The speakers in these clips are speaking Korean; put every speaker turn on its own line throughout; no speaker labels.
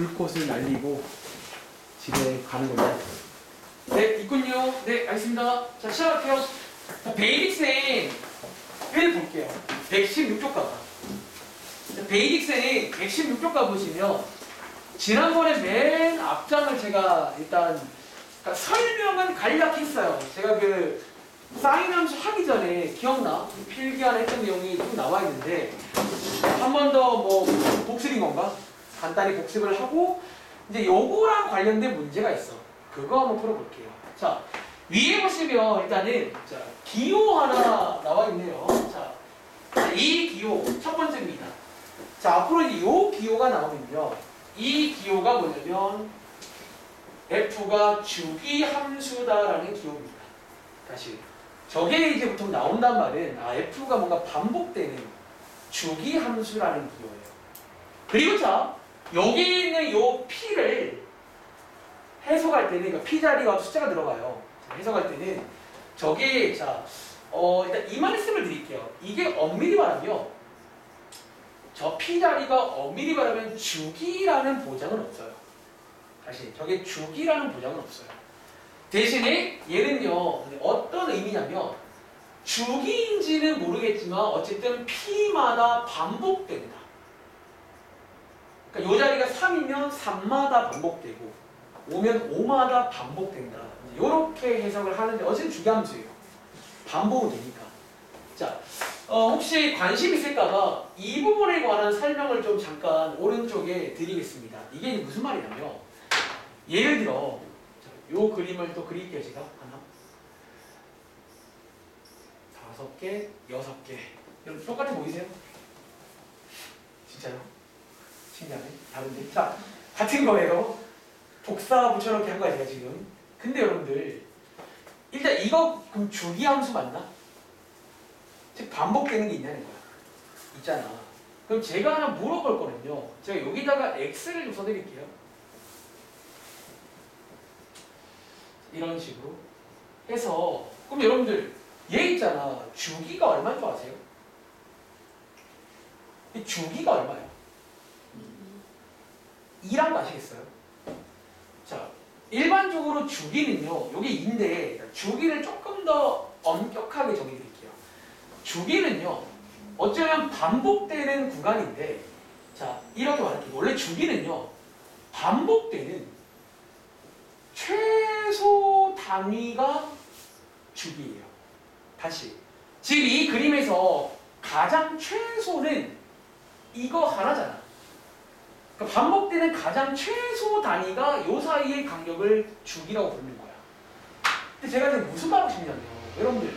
불꽃을 날리고 집에 가는 겁니다. 네, 있군요. 네, 알겠습니다. 자, 시작할게요. 자, 베이직스의 1 볼게요. 116쪽 가봐. 베이직스의 116쪽 가보시면 지난번에 맨 앞장을 제가 일단 설명은 간략했어요. 제가 그 사인 함수 하기 전에 기억나? 필기 안에 했던 내용이 좀 나와 있는데 한 번 더 뭐 복습인 건가? 간단히 복습을 하고 이제 요거랑 관련된 문제가 있어. 그거 한번 풀어볼게요. 자, 위에 보시면 일단은 자, 기호 하나 나와 있네요. 자, 이 기호 첫 번째입니다. 자, 앞으로 이제 요 기호가 나오면요. 이 기호가 뭐냐면 f가 주기 함수다라는 기호입니다. 다시 저게 이제 보통 나온단 말은 f가 뭔가 반복되는 주기 함수라는 기호예요. 그리고 자, 여기 있는 요 p를 해석할 때는 그러니까 p 자리가 숫자가 들어가요. 자, 해석할 때는 저게 자, 일단 이 말씀을 드릴게요. 이게 엄밀히 말하면 저 p 자리가 엄밀히 말하면 주기라는 보장은 없어요. 다시 저게 주기라는 보장은 없어요. 대신에 얘는요 어떤 의미냐면 주기인지는 모르겠지만 어쨌든 p마다 반복된다. 그러니까 요 자리가 3이면 3마다 반복되고 5면 5마다 반복된다. 이렇게 해석을 하는데 어쨌든 주기함수예요. 반복은 되니까. 자, 혹시 관심 있을까봐 이 부분에 관한 설명을 좀 잠깐 오른쪽에 드리겠습니다. 이게 무슨 말이냐면 예를 들어 요 그림을 또 그릴게요. 제가 하나 5개, 6개 여러분 똑같이 보이세요? 진짜요? 신기하네. 다른데? 자, 같은 거예요. 복사 붙여넣기 한 거야 제가 지금. 근데 여러분들 일단 이거 그럼 주기함수 맞나? 즉 반복되는 게 있냐는 거야. 있잖아. 그럼 제가 하나 물어볼 거는요. 제가 여기다가 x를 좀 써드릴게요. 이런 식으로 해서 그럼 여러분들 얘 있잖아. 주기가 얼마인 줄 아세요? 이 주기가 얼마예요? 2란 거 아시겠어요? 자, 일반적으로 주기는요. 여기 2인데 주기를 조금 더 엄격하게 정의드릴게요. 주기는요. 어쩌면 반복되는 구간인데 자, 이렇게 말할게요. 원래 주기는요. 반복되는 최소 단위가 주기예요. 다시. 지금 이 그림에서 가장 최소는 이거 하나잖아. 그러니까 반복되는 가장 최소 단위가 요 사이의 간격을 주기라고 부르는 거야. 근데 제가 지금 무슨 말하고 싶냐면 여러분들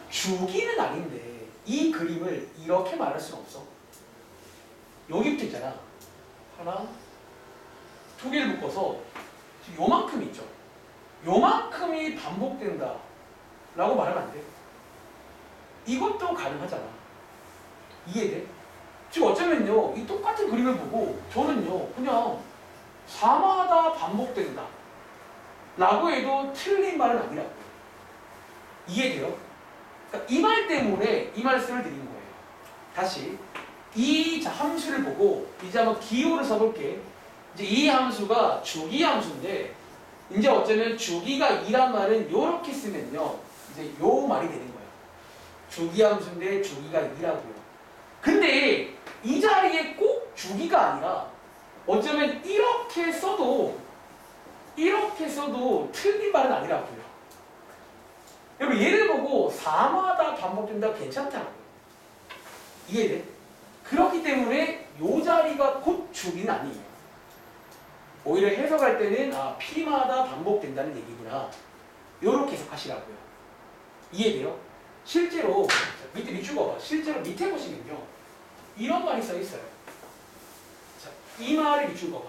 주기는 아닌데 이 그림을 이렇게 말할 수는 없어. 여기부터 있잖아. 하나, 2개를 묶어서 지금 요만큼 있죠. 요만큼이 반복된다 라고 말하면 안 돼. 이것도 가능하잖아. 이해돼? 지금 어쩌면요 이 똑같은 그림을 보고 저는요 그냥 4마다 반복된다 라고 해도 틀린 말은 아니라고요. 이해돼요? 그러니까 이 말 때문에 이 말씀을 드리는 거예요. 다시 이 함수를 보고 이제 한번 기호를 써볼게. 이제 이 함수가 주기 함수인데 이제 어쩌면 주기가 2란 말은 요렇게 쓰면요 이제 요 말이 되는 거예요. 주기 함수인데 주기가 2라고요. 근데 이 자리에 꼭 주기가 아니라 어쩌면 이렇게 써도 틀린 말은 아니라고요. 여러분 얘를 보고 4마다 반복된다 괜찮다고요. 이해돼? 그렇기 때문에 요 자리가 곧 주기는 아니에요. 오히려 해석할 때는 p마다 반복된다는 얘기구나. 요렇게 해석하시라고요. 이해돼요? 실제로 밑에 밑줄 봐봐. 실제로 밑에 보시면요. 이런 말이 써 있어요. 자, 이 말을 밑줄 봐봐.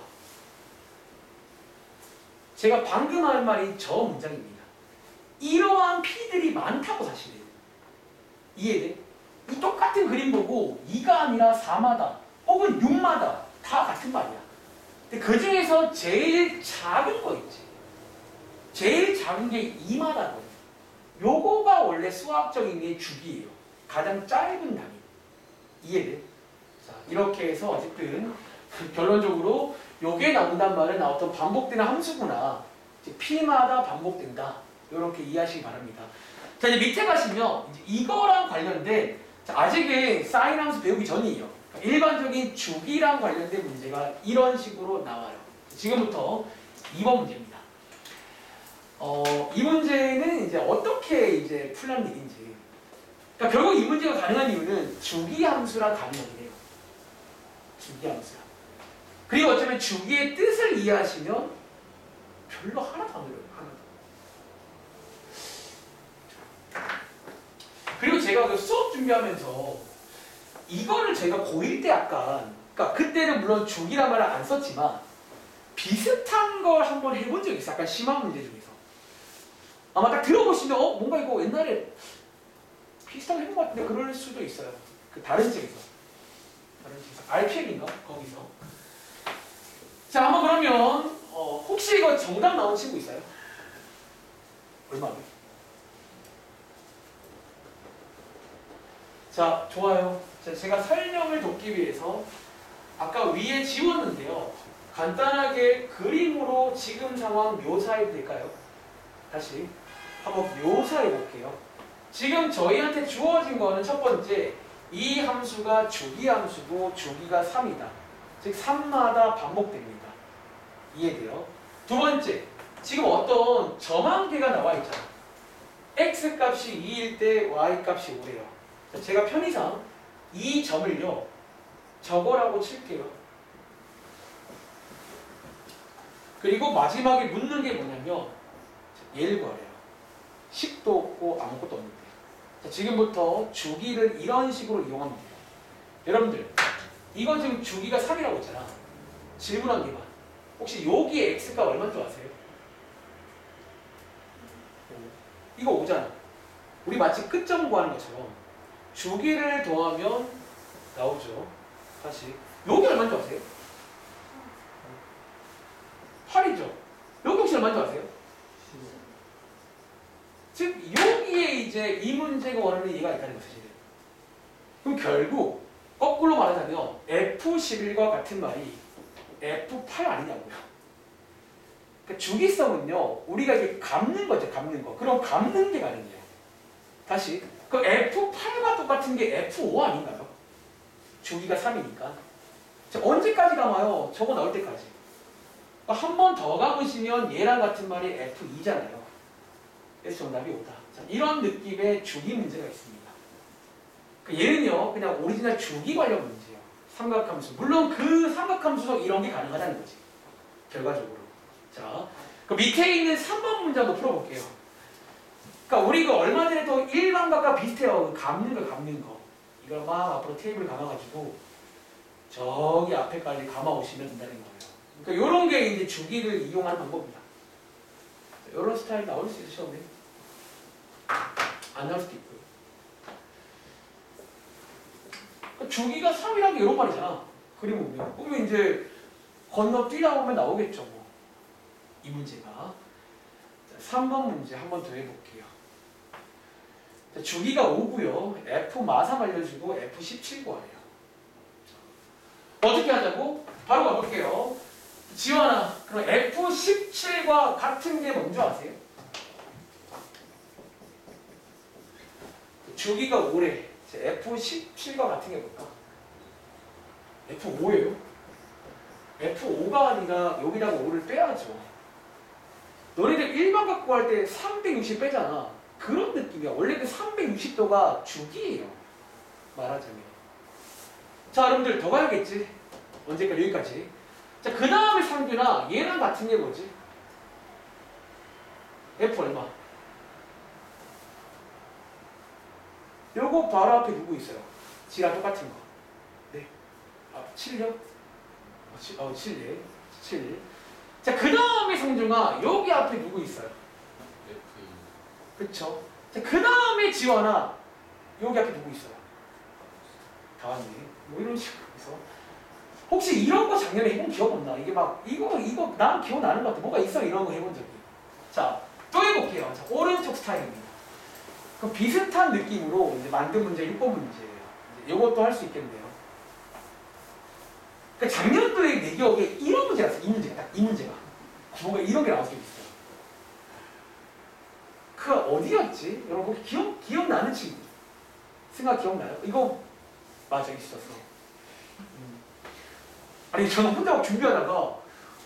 제가 방금 한 말이 저 문장입니다. 이러한 p들이 많다고 사실은. 이해돼? 이 똑같은 그림 보고 2가 아니라 4마다 혹은 6마다 다 같은 말이야. 근데 그 중에서 제일 작은 거 있지. 제일 작은 게 2마다거든. 요거가 원래 수학적인 게 주기예요. 가장 짧은 단위. 이해돼? 자, 이렇게 해서 어쨌든 결론적으로 요게 나온단 말은 어떤 반복되는 함수구나. 이제 P마다 반복된다. 이렇게 이해하시기 바랍니다. 자, 이제 밑에 가시면 이제 이거랑 관련된 아직은 사인 함수 배우기 전이에요. 일반적인 주기랑 관련된 문제가 이런 식으로 나와요. 지금부터 2번 문제입니다. 이 문제는 이제 어떻게 이제 풀라는 얘기인지. 그러니까 결국 이 문제가 가능한 이유는 주기 함수랑 가능해요. 주기 함수랑. 그리고 어쩌면 주기의 뜻을 이해하시면 별로 하나도 안 어려워요. 하나도. 그리고 제가 그 수업 준비하면서 이거를 제가 고1 때 약간, 그러니까 그때는 물론 주기란 말을 안 썼지만 비슷한 걸 한번 해본 적이 있어요. 약간 심한 문제 중에서. 아마 딱 들어보시면 뭔가 이거 옛날에 비슷하게 해본 것 같은데 그럴 수도 있어요. 그 다른 책에서. RPM인가? 거기서. 자, 한번 그러면 혹시 이거 정답 나온 친구 있어요? 얼마나? 자, 좋아요. 자, 제가 설명을 돕기 위해서 아까 위에 지웠는데요. 간단하게 그림으로 지금 상황 묘사해도 될까요? 다시 한번 묘사해 볼게요. 지금 저희한테 주어진 거는 첫 번째, 이 함수가 주기 함수고 주기가 3이다. 즉 3마다 반복됩니다. 이해돼요? 두 번째, 지금 어떤 점한계가 나와 있잖아. x 값이 2일 때 y 값이 5래요. 제가 편의상 이 점을요 저거라고 칠게요. 그리고 마지막에 묻는 게 뭐냐면 얘를 구하래요. 10도 없고 아무것도 없는데. 자, 지금부터 주기를 이런 식으로 이용하면 돼요. 여러분들 이거 지금 주기가 3이라고 했잖아. 질문 한 개만. 혹시 여기에 x가 얼마인 줄 아세요? 이거 5잖아. 우리 마치 끝점 구하는 것처럼 주기를 더하면 나오죠. 다시 여기 얼마인 줄 아세요? 8이죠. 여기 혹시 얼마인 줄 아세요? 즉 여기에 이제 이 문제가 원하는 얘가 있다는 거죠. 그럼 결국 거꾸로 말하자면 F11과 같은 말이 F8 아니냐고요. 그러니까 주기성은요 우리가 이게 감는 거죠. 감는 거. 그럼 감는 게 가능해요. 다시 그 F8과 똑같은 게 F5 아닌가요? 주기가 3이니까. 자, 언제까지 감아요? 저거 나올 때까지. 한 번 더 감으시면 얘랑 같은 말이 F2잖아요. 그래서 정답이 5다. 자, 이런 느낌의 주기 문제가 있습니다. 얘는요 그냥 오리지널 주기 관련 문제예요. 삼각함수. 물론 그 삼각함수도 이런 게 가능하다는 거지. 결과적으로. 자, 그 밑에 있는 3번 문제 한번 풀어볼게요. 그러니까 우리 그 얼마 전에 또 일반각과 비슷해요. 그 감는 거. 이걸 막 앞으로 테이블 감아가지고 저기 앞에까지 감아오시면 된다는 거예요. 그러니까 이런 게 이제 주기를 이용하는 방법입니다. 이런 스타일 나올 수 있어요, 시험에. 안 나올 수도 있고요. 그러니까 주기가 3이라는 게 이런 말이잖아. 그림 보면. 그러면 이제 건너뛰다 보면 나오겠죠, 뭐. 이 문제가. 자, 3번 문제 한 번 더 해볼게요. 자, 주기가 5고요. F 마삼 알려주고 F17 구하래요. 어떻게 하자고? 바로 가볼게요. 지원아, 그럼 F17과 같은 게 뭔지 아세요? 주기가 5래. F17과 같은 게 뭘까? F5예요. F5가 아니라 여기다가 5를 빼야죠. 너네들 일반각 구할 때 360 빼잖아. 그런 느낌이야. 원래 그 360도가 주기예요. 말하자면. 자, 여러분들 더 가야겠지? 언제까지? 여기까지. 자, 그 다음에 상규나 얘랑 같은 게 뭐지? F 얼마? 요거 바로 앞에 누구 있어요? G랑 똑같은 거. 네. 아, 7요? 7예. 7. 자, 그 다음에 상중아, 여기 앞에 누구 있어요? 그쵸? 자, 그 다음에 지원아, 여기 앞에 누구 있어요? 다 왔네. 뭐 이런 식으로 해서. 혹시 이런 거 작년에 해본 기억 없나? 이게 막, 이거, 난 기억나는 것 같아. 뭐가 있어? 이런 거 해본 적이. 자, 또 해볼게요. 자, 오른쪽 스타일입니다. 그 비슷한 느낌으로 이제 만든 문제 6번 문제예요. 이것도 할 수 있겠네요. 그러니까 작년도에 내 기억에 이런 문제가 뭔가 이런 게 나올 수 있어요. 그 어디였지? 여러분 혹시 기억나는 친구? 생각 기억나요? 이거 맞아 있었어. 아니 저는 혼자 막 준비하다가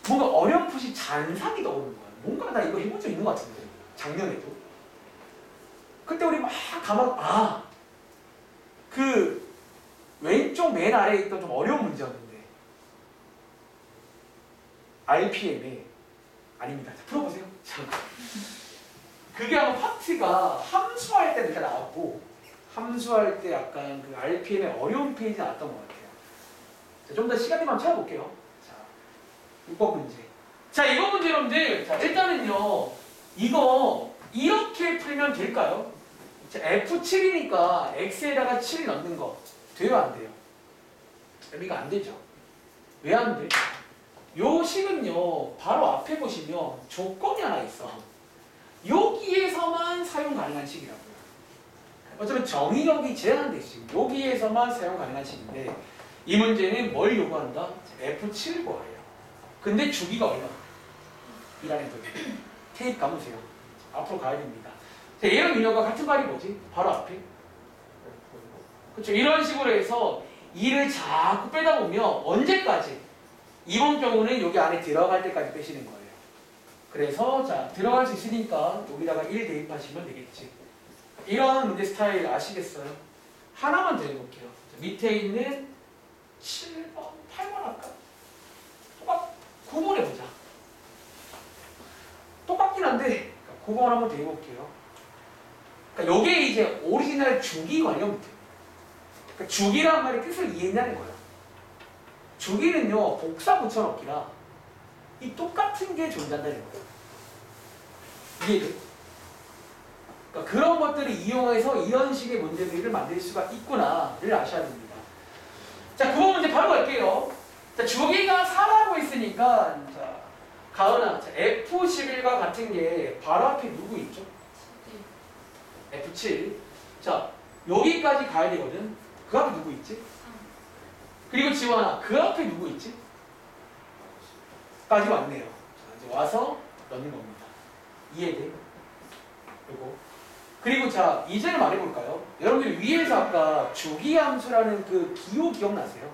뭔가 어렴풋이 잔상이 떠오르는 거야. 뭔가 나 이거 해본 적 있는 것 같은데 작년에도. 그때 우리 막 그 왼쪽 맨 아래에 있던 좀 어려운 문제였는데 RPM에 아닙니다. 자, 풀어보세요. 잠깐. 그게 아마 파트가 함수할 때 내가 나왔고 함수할 때 약간 그 RPM의 어려운 페이지 나왔던 것 같아요. 좀 더 시간 되면 찾아볼게요. 자, 6번 문제. 자, 이번 문제 여러분들, 자, 일단은요, 이거 이렇게 풀면 될까요? 자, F7이니까 X에다가 7 넣는 거 돼요, 안 돼요? 의미가 안 되죠. 왜 안 돼? 요 식은요, 바로 앞에 보시면 조건이 하나 있어. 여기에서만 사용 가능한 식이라고요. 어쩌면 정의역이 제한돼 있어요. 여기에서만 사용 가능한 식인데 이 문제는 뭘 요구한다? F7을 구하래요. 근데 주기가 얼마? 1안에 더 테이프 감으세요. 앞으로 가야 됩니다. 자, 얘랑 이녀가 같은 말이 뭐지? 바로 앞에. 그렇죠. 이런 식으로 해서 2를 자꾸 빼다 보면 언제까지? 이번 경우는 여기 안에 들어갈 때까지 빼시는 거예요. 그래서 자 들어갈 수 있으니까 여기다가 1 대입하시면 되겠지. 이런 문제 스타일 아시겠어요? 하나만 더 해볼게요. 자, 밑에 있는 7번, 8번 할까? 9번 해보자. 똑같긴 한데 9번 한번 더 해볼게요. 그러니까 이게 이제 오리지널 주기 관련 문제예요. 그러니까 주기란 말의 뜻을 이해했냐는 거예요. 주기는요 복사 붙여넣기라 이 똑같은 게 존재한다는 거예요. 이해돼? 그러니까 그런 것들을 이용해서 이런 식의 문제들을 만들 수가 있구나를 아셔야 됩니다. 자, 9번 문제 바로 갈게요. 자, 주기가 4라고 있으니까 자, 가은아, 자, F11과 같은 게 바로 앞에 누구 있죠? F7. 자, 여기까지 가야 되거든. 그 앞에 누구 있지? 그리고 지원아, 그 앞에 누구 있지? 까지 왔네요. 자, 이제 와서 넣는 겁니다. 이해돼? 요거. 그리고 자, 이제는 말해볼까요? 여러분들 위에서 아까 주기함수라는 그 기호 기억나세요?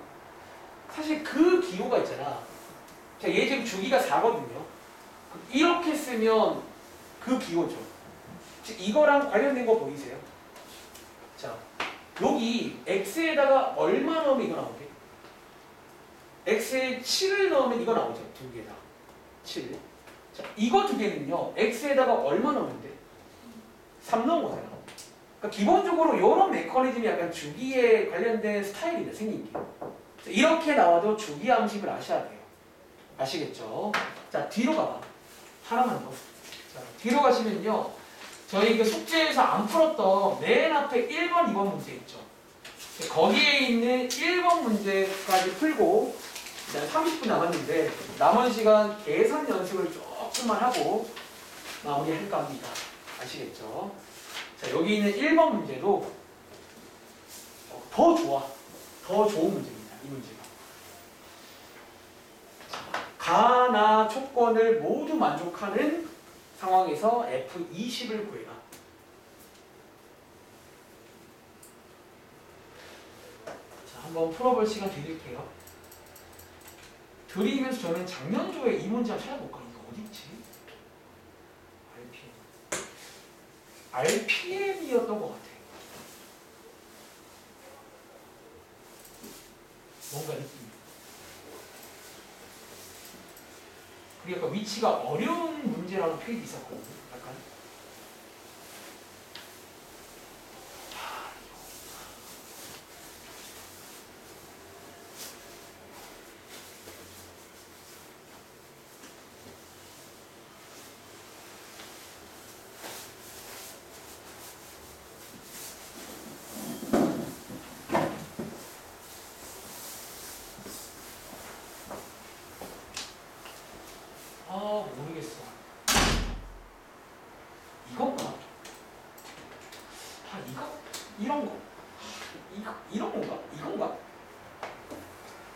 사실 그 기호가 있잖아. 자, 얘 지금 주기가 4거든요. 이렇게 쓰면 그 기호죠. 즉 이거랑 관련된 거 보이세요? 자, 여기 x에다가 얼마 넣으면 이거 나오게? x에 7을 넣으면 이거 나오죠. 두 개 다. 7. 자, 이거 두 개는요. x에다가 얼마 넣으면 돼? 3 넣은 거잖아. 그러니까 기본적으로 이런 메커니즘이 약간 주기에 관련된 스타일입니다. 생긴 게. 자, 이렇게 나와도 주기 함식을 아셔야 돼요. 아시겠죠? 자, 뒤로 가봐. 하나만 더. 자, 뒤로 가시면요. 저희 그 숙제에서 안 풀었던 맨 앞에 1번, 2번 문제 있죠. 거기에 있는 1번 문제까지 풀고 30분 남았는데 남은 시간 계산 연습을 조금만 하고 마무리할까 합니다. 아시겠죠? 자, 여기 있는 1번 문제도 더 좋아. 더 좋은 문제입니다. 이 문제가. 가나 조건을 모두 만족하는 상황에서 F20을 구해라. 자, 한번 풀어볼 시간 드릴게요. 드리면서 저는 작년도에 이 문제 한번 찾아볼까? 이거 어디 있지? RPM이었던 것 같아. 뭔가 느낌이. 그리고 약간 위치가 어려운 문제라는 페이지 있었거든요. 약간. 모르겠어. 이건가? 이거? 이런 거. 이런 건가? 이건가?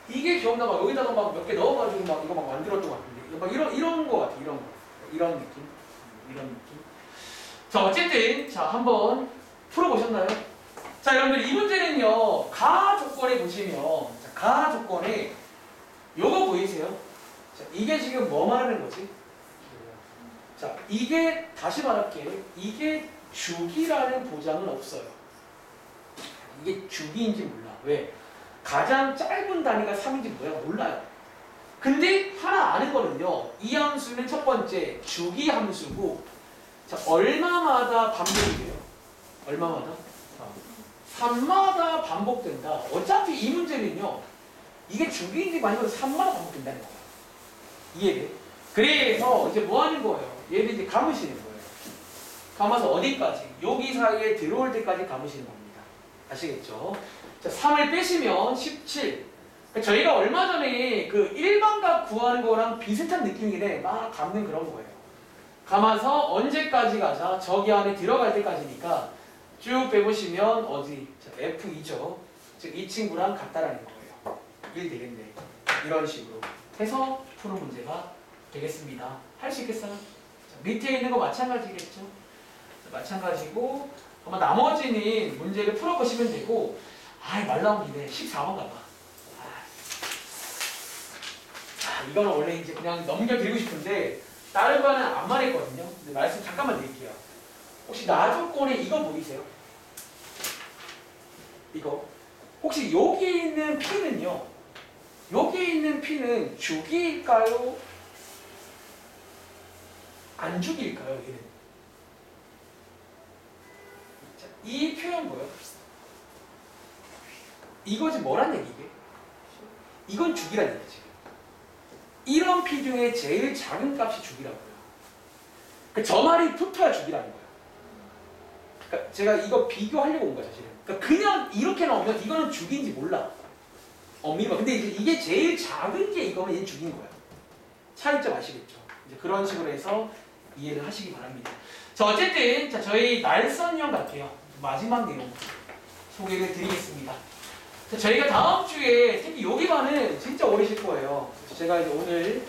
이게 기억나 봐. 여기다가 막 몇 개 넣어가지고 막 이거 막 만들었던 것 같은데. 이거 막 이런 거 같아. 이런 느낌. 이런 느낌. 자, 어쨌든 자, 한번 풀어보셨나요? 자, 여러분들 이 문제는요. 가 조건에 보시면 자, 가 조건에 요거 보이세요? 자, 이게 지금 뭐 말하는 거지? 자, 이게 다시 말할게. 이게 주기라는 보장은 없어요. 이게 주기인지 몰라. 왜? 가장 짧은 단위가 3인지 뭐야? 몰라요. 근데 하나 아는 거는요. 이 함수는 첫 번째 주기 함수고 자, 얼마마다 반복이 돼요? 얼마마다? 3마다 반복된다. 어차피 이 문제는요. 이게 주기인지 아니면 3마다 반복된다는 거야. 이해돼? 그래서 이제 뭐 하는 거예요? 얘를 이제 감으시는 거예요. 감아서 어디까지? 여기 사이에 들어올 때까지 감으시는 겁니다. 아시겠죠? 자, 3을 빼시면 17. 저희가 얼마 전에 그 일반값 구하는 거랑 비슷한 느낌이래. 막 감는 그런 거예요. 감아서 언제까지 가자? 저기 안에 들어갈 때까지니까 쭉 빼보시면 어디? 자, F2죠. 즉 이 친구랑 같다라는 거예요. 1 되겠네. 이런 식으로 해서 푸는 문제가 되겠습니다. 할 수 있겠어요? 자, 밑에 있는 거 마찬가지겠죠? 자, 마찬가지고 아마 나머지는 문제를 풀어보시면 되고 아이 말 나온 김에 14번 가봐. 이거는 원래 이제 그냥 넘겨드리고 싶은데 다른 거는 안 말했거든요. 근데 말씀 잠깐만 드릴게요. 혹시 나 조건에 이거 보이세요? 이거 혹시 여기 있는 P는요. 여기 있는 P는 주기일까요? 안 주기일까요? 얘는 자, 이 표현 뭐예요? 이거지 뭐란 얘기게? 이건 주기란 얘기지. 이런 P 중에 제일 작은 값이 주기라고요. 저 말이 붙어야 주기라는 거예요. 그러니까 제가 이거 비교하려고 온 거예요, 사실은. 그러니까 그냥 이렇게 나오면 이거는 주기인지 몰라. 어미가. 근데 이게 제일 작은 게 이거면 얘는 주기인 거야. 차이점 아시겠죠? 이제 그런 식으로 해서 이해를 하시기 바랍니다. 자, 어쨌든 자, 저희 날선형 갈게요. 마지막 내용 소개를 드리겠습니다. 자, 저희가 다음 주에 특히 여기만은 진짜 오래 쉴 거예요. 그래서 제가 이제 오늘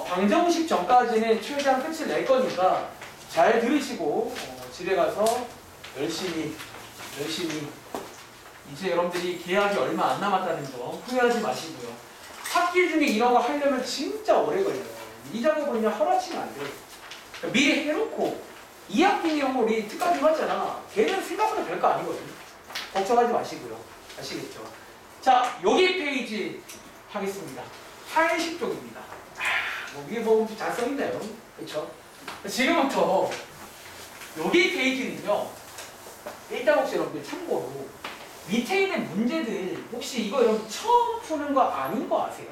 방정식 전까지는 최대한 끝을 낼 거니까 잘 들으시고 집에 가서 열심히 이제 여러분들이 계약이 얼마 안 남았다는 점 후회하지 마시고요. 학기 중에 이런 거 하려면 진짜 오래 걸려요. 이 작업은요 하루아침에 안 돼요. 그러니까 미리 해놓고 2학기 내용 우리 특강이 맞잖아. 걔는 생각보다 별거 아니거든요. 걱정하지 마시고요. 아시겠죠? 자, 여기 페이지 하겠습니다. 한식 쪽입니다. 뭐 위에 보면 좀 잘 써있네요. 그렇죠? 지금부터 여기 페이지는요. 일단 혹시 여러분들 참고로 밑에 있는 문제들 혹시 이거 여러분 처음 푸는 거 아닌 거 아세요?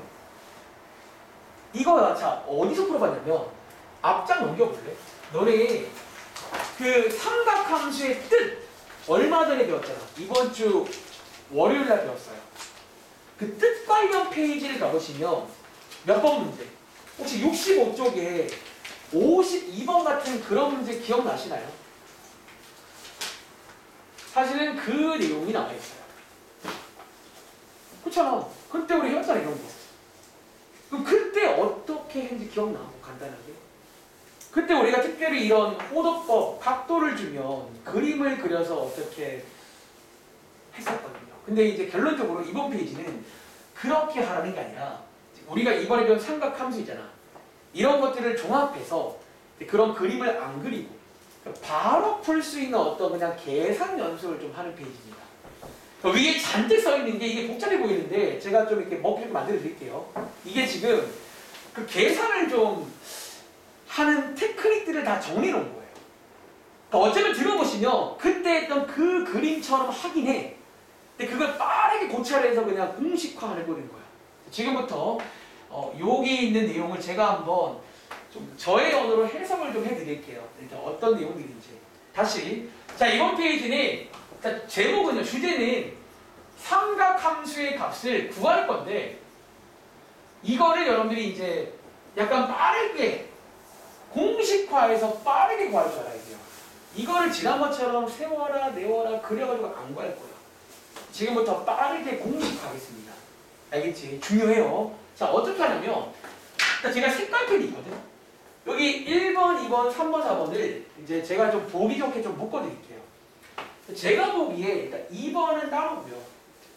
이거 자 어디서 풀어봤냐면 앞장 넘겨볼래? 너네 그 삼각함수의 뜻 얼마 전에 배웠잖아. 이번 주 월요일 날 배웠어요. 그 뜻 관련 페이지를 가보시면 몇 번 문제? 혹시 65쪽에 52번 같은 그런 문제 기억나시나요? 사실은 그 내용이 나와있어요. 그렇잖아. 그때 우리 했잖아 이런 거. 그럼 그때 어떻게 했는지 기억나? 간단하게. 그때 우리가 특별히 이런 호도법, 각도를 주면 그림을 그려서 어떻게 했었거든요. 근데 이제 결론적으로 이번 페이지는 그렇게 하라는 게 아니라 우리가 이번에 배운 삼각함수 있잖아. 이런 것들을 종합해서 그런 그림을 안 그리고 바로 풀 수 있는 어떤 그냥 계산 연습을 좀 하는 페이지입니다. 위에 잔뜩 써 있는 게 이게 복잡해 보이는데 제가 좀 이렇게 먹게 만들어 드릴게요. 이게 지금 그 계산을 좀 하는 테크닉들을 다 정리해 놓은 거예요. 그러니까 어쩌면 들어보시면 그때 했던 그 그림처럼 하긴 해. 근데 그걸 빠르게 고찰해서 그냥 공식화하는 거는 거야. 지금부터 여기 있는 내용을 제가 한번 좀 저의 언어로 해석을 좀 해드릴게요. 일단 어떤 내용들인지. 다시. 자, 이번 페이지는 자, 제목은요, 주제는 삼각함수의 값을 구할 건데 이거를 여러분들이 이제 약간 빠르게 공식화해서 빠르게 구할 줄 알아야 돼요. 이거를 지난번처럼 세워라, 내워라, 그려가지고 안 구할 거예요. 지금부터 빠르게 공식화하겠습니다. 알겠지? 중요해요. 자, 어떻게 하냐면 일단 제가 색깔펜이 있거든요. 여기 1번, 2번, 3번, 4번을 이제 제가 좀 보기 좋게 좀 묶어드릴게요. 제가 보기에 일단 2번은 따로고요.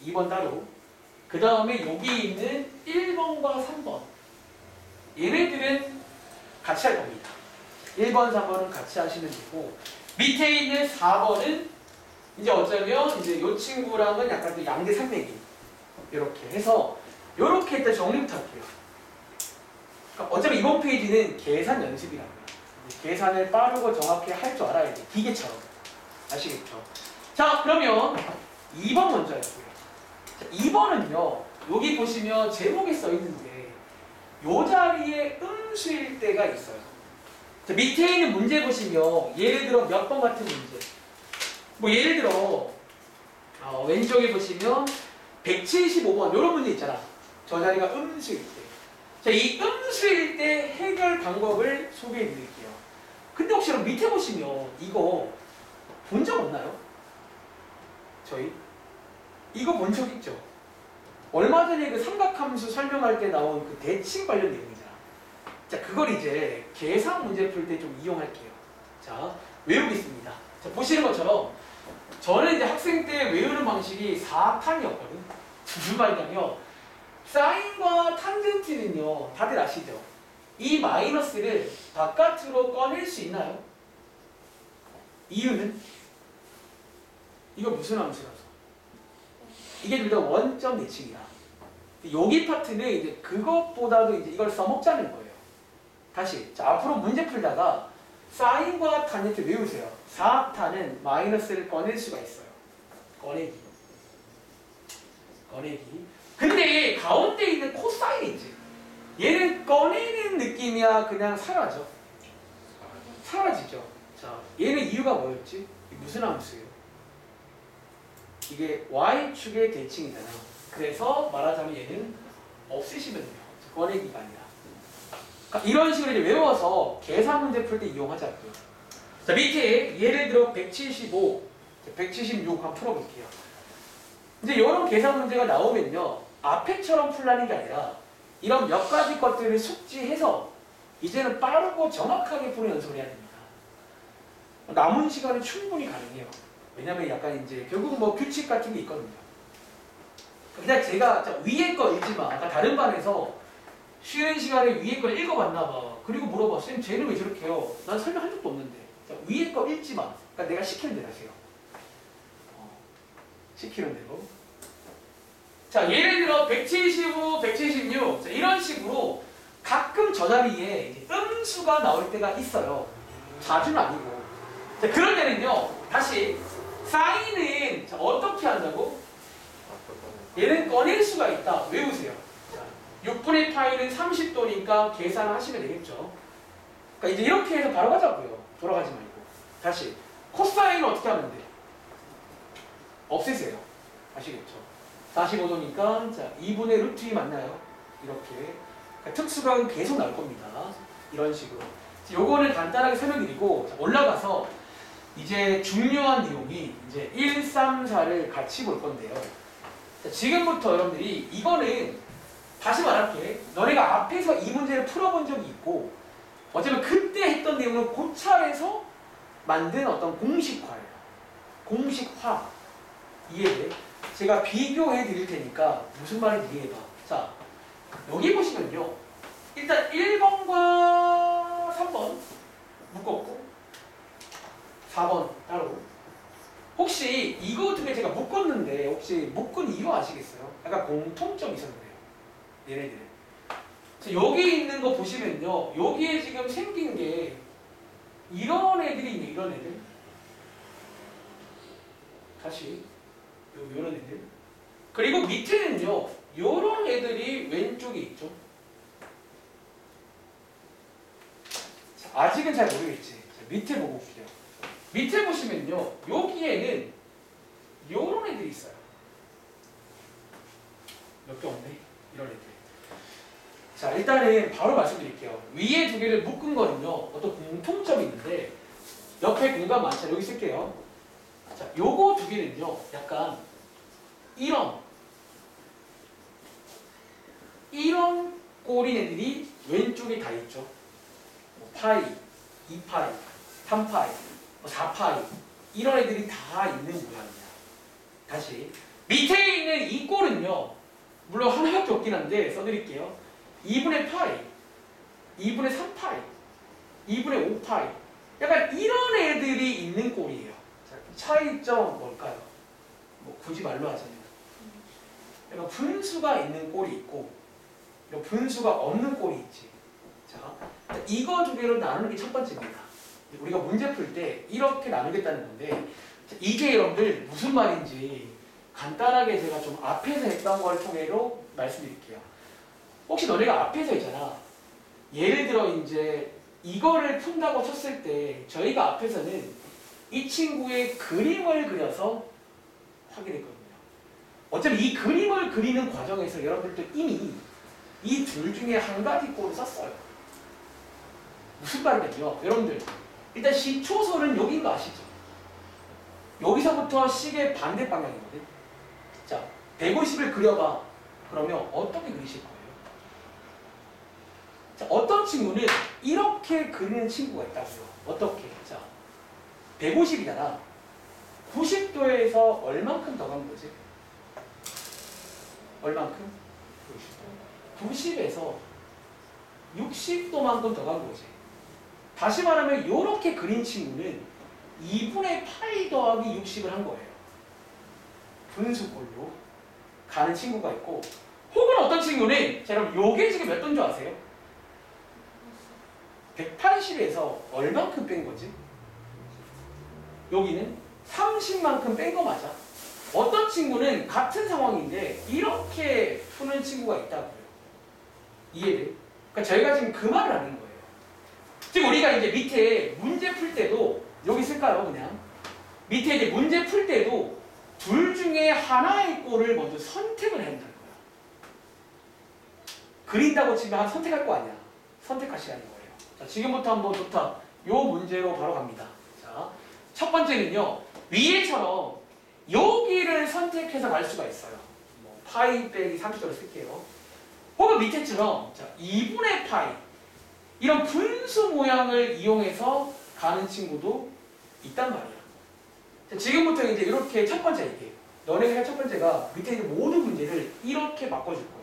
2번 따로. 그 다음에 여기 있는 1번과 3번. 얘네들은 같이 할 겁니다. 1번, 4번은 같이 하시면 되고, 밑에 있는 4번은 이제 어쩌면 이제 이 친구랑은 약간 또 양대 산맥이 이렇게 해서 이렇게 일단 정리부터 할게요. 그러니까 어차피 이번 페이지는 계산 연습이랍니다. 계산을 빠르고 정확히 할 줄 알아야 돼. 기계처럼. 아시겠죠? 자, 그러면 2번 먼저 할게요. 자, 2번은요. 여기 보시면 제목에 써 있는데 이 자리에 음수일 때가 있어요. 자, 밑에 있는 문제 보시면 예를 들어 몇 번 같은 문제. 뭐 예를 들어 왼쪽에 보시면 175번 이런 문제 있잖아. 저 자리가 음수일 때. 자, 이 음수일 때 해결 방법을 소개해 드릴게요. 근데 혹시 여러분 밑에 보시면 이거 본 적 없나요? 저희? 이거 본 적 있죠? 얼마 전에 그 삼각함수 설명할 때 나온 그 대칭 관련 내용이잖아. 자, 그걸 이제 계산 문제 풀 때 좀 이용할게요. 자, 외우겠습니다. 자, 보시는 것처럼 저는 이제 학생 때 외우는 방식이 4탄이었거든. 무슨 말이냐면 사인과 탄젠트는요, 다들 아시죠? 이 마이너스를 바깥으로 꺼낼 수 있나요? 이유는? 이거 무슨 함수라서? 이게 둘 다 원점 예측이야. 여기 파트는 이제 그것보다도 이제 이걸 써먹자는 거예요. 다시, 자, 앞으로 문제 풀다가 사인과 탄젠트 외우세요. 4탄은 마이너스를 꺼낼 수가 있어요. 꺼내기. 근데 가운데 있는 코사인이지. 얘는 꺼내는 느낌이야, 그냥 사라져? 사라지죠. 자, 얘는 이유가 뭐였지? 무슨 함수예요? 이게 y축의 대칭이잖아. 그래서 말하자면 얘는 없애시면 돼요. 꺼내기가 아니라. 그러니까 이런 식으로 이제 외워서 계산 문제 풀 때 이용하자고요. 자, 밑에 예를 들어 175, 176 한번 풀어볼게요. 이제 이런 계산 문제가 나오면요, 앞에처럼 풀라는 게 아니라 이런 몇 가지 것들을 숙지해서 이제는 빠르고 정확하게 푸는 연습을 해야 됩니다. 남은 시간은 충분히 가능해요. 왜냐면 약간 이제 결국 뭐 규칙 같은 게 있거든요. 그냥 제가 위에 거 읽지 마. 아까 다른 반에서 쉬는 시간에 위에 걸 읽어봤나 봐. 그리고 물어봐. 쌤, 쟤는 왜 저렇게 해요? 난 설명한 적도 없는데. 자, 위에 거 읽지 마. 그러니까 내가 시키는 대로 하세요. 시키는 대로. 자, 예를 들어 175, 176. 자, 이런 식으로 가끔 저 자리에 이제 음수가 나올 때가 있어요. 자주는 아니고. 자, 그럴 때는요, 다시 사인은 자, 어떻게 한다고? 얘는 꺼낼 수가 있다. 외우세요. 자, 6분의 파이는 30도니까 계산하시면 되겠죠. 그러니까 이제 이렇게 해서 바로 가자고요. 돌아가지 말고. 다시 코사인은 어떻게 하면 돼? 없애세요. 아시겠죠? 45도니까 자 2분의 루트 2 맞나요? 이렇게. 그러니까 특수각은 계속 나올 겁니다. 이런 식으로. 요거는 간단하게 설명드리고 자, 올라가서 이제 중요한 내용이 이제 1, 3, 4를 같이 볼 건데요. 자, 지금부터 여러분들이 이거는 다시 말할게. 너네가 앞에서 이 문제를 풀어본 적이 있고 어쩌면 그때 했던 내용을 고찰해서 만든 어떤 공식화예요. 공식화. 이해돼? 제가 비교해 드릴 테니까 무슨 말인지 이해해봐. 자, 여기 보시면요. 일단 1번과 3번 묶었고 4번 따로. 혹시 이거 두 개 제가 묶었는데 혹시 묶은 이유 아시겠어요? 약간 공통점이 있었는데요. 얘네들은. 자, 여기 있는 거 보시면요. 여기에 지금 생긴 게 이런 애들이 있네. 이런 애들. 다시 요런 애들. 그리고 밑에는요. 요런 애들이 왼쪽에 있죠. 자, 아직은 잘 모르겠지. 자, 밑에 보고 올게요. 밑에 보시면요. 여기에는 요런 애들이 있어요. 몇 개 없네. 이런 애들. 자, 일단은 바로 말씀드릴게요. 위에 두 개를 묶은 거는요. 어떤 공통점이 있는데 옆에 공간 많잖아요. 여기 쓸게요. 자, 요거 두 개는요. 약간 이런 꼬린 애들이 왼쪽이 다 있죠. 뭐 파이, 2파이, 3파이, 4파이 이런 애들이 다 있는 모양이야. 다시 밑에 있는 이 꼴은요. 물론 하나밖에 없긴 한데 써드릴게요. 2분의 파이, 2분의 3파이, 2분의 5파이 약간 이런 애들이 있는 꼴이에요. 자, 차이점 뭘까요? 뭐 굳이 말로 하자면 약간 분수가 있는 꼴이 있고 분수가 없는 꼴이 있지. 자, 이거 두 개로 나누는 게 첫 번째입니다. 우리가 문제 풀 때 이렇게 나누겠다는 건데 이게 여러분들 무슨 말인지 간단하게 제가 좀 앞에서 했던 걸 통해로 말씀드릴게요. 혹시 너네가 앞에서 있잖아. 예를 들어 이제 이거를 푼다고 쳤을 때 저희가 앞에서는 이 친구의 그림을 그려서 확인했거든요. 어차피 이 그림을 그리는 과정에서 여러분들도 이미 이 둘 중에 한 가지 꼴을 썼어요. 무슨 말이냐면요. 여러분들 일단 시초설은 여기인 거 아시죠? 여기서부터 식의 반대 방향이거든. 자, 150을 그려봐. 그러면 어떻게 그리실 거예요? 자, 어떤 친구는 이렇게 그리는 친구가 있다고요. 어떻게? 자, 150이잖아. 90도에서 얼만큼 더 간 거지? 얼만큼? 90에서 60도만큼 더 간 거지. 다시 말하면 이렇게 그린 친구는 2분의 파이 더하기 60을 한 거예요. 분수꼴로 가는 친구가 있고 혹은 어떤 친구는 자 여러분 요게 지금 몇 도인 줄 아세요? 180에서 얼만큼 뺀 거지? 여기는 30만큼 뺀 거 맞아. 어떤 친구는 같은 상황인데 이렇게 푸는 친구가 있다고요. 이해돼? 그러니까 저희가 지금 그 말을 하는 거예요. 지금 우리가 이제 밑에 문제 풀 때도 여기 쓸까요? 그냥 밑에 이제 문제 풀 때도 둘 중에 하나의 꼴을 먼저 선택을 해야 한다는 거야. 그린다고 치면 선택할 거 아니야. 선택할 시간인 거예요. 자, 지금부터 한번 좋다. 요 문제로 바로 갑니다. 자, 첫 번째는요. 위에처럼 여기를 선택해서 갈 수가 있어요. 뭐 파이 빼기 30도를 쓸게요. 혹은 밑에처럼 자, 2분의 파이 이런 분수 모양을 이용해서 가는 친구도 있단 말이야. 자, 지금부터 이제 이렇게 첫 번째 얘기해요. 너네가 할 첫 번째가 밑에 있는 모든 문제를 이렇게 바꿔줄 거야.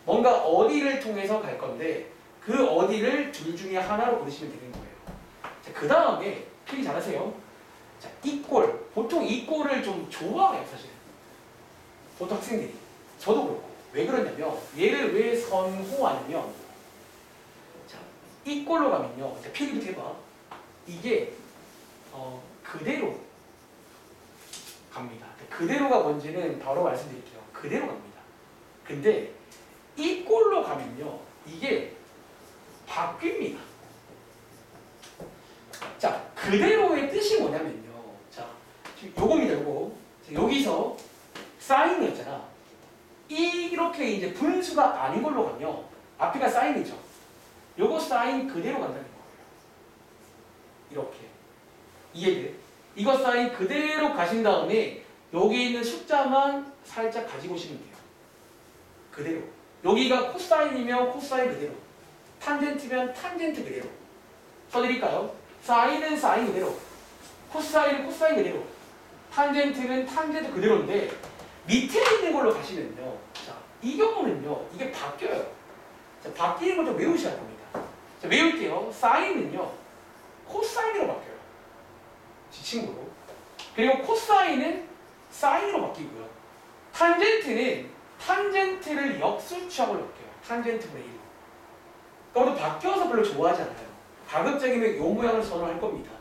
뭔가 어디를 통해서 갈 건데 그 어디를 둘 중에 하나로 고르시면 되는 거예요. 자, 그 다음에 필기 잘하세요. 자, 이 꼴. 보통 이 꼴을 좀 좋아해요, 사실. 보통 학생들이. 저도 그렇고. 왜 그러냐면 얘를 왜 선호하냐면 자, 이 꼴로 가면요. 자, 필기부터 해봐. 이게 그대로 갑니다. 그대로가 뭔지는 바로 말씀드릴게요. 그대로 갑니다. 근데 이 꼴로 가면요. 이게 바뀝니다. 자, 그대로의 뜻이 뭐냐면요. 자, 지금 요겁니다, 요거. 여기서 사인이었잖아. 이렇게 이제 분수가 아닌 걸로 가면 앞에가 사인이죠. 요거 사인 그대로 간다는 거예요. 이렇게. 이해돼? 이거 사인 그대로 가신 다음에 여기 있는 숫자만 살짝 가지고 오시면 돼요. 그대로. 여기가 코사인이면 코사인 그대로. 탄젠트면 탄젠트 그대로. 써드릴까요? 사인은 사인 그대로. 코사인은 코사인 그대로. 탄젠트는 탄젠트 그대로인데 밑에 있는 걸로 가시면요. 자, 이 경우는요. 이게 바뀌어요. 자, 바뀌는 걸 좀 외우셔야 합니다. 자, 외울게요. 사인은요. 코사인으로 바뀌어요. 지친구로. 그리고 코사인은 사인으로 바뀌고요. 탄젠트는 탄젠트를 역수축하고 바뀌어요. 탄젠트분의 1. 그러니까 바뀌어서 별로 좋아하지 않아요. 가급적이면 이 모양을 선호할 겁니다.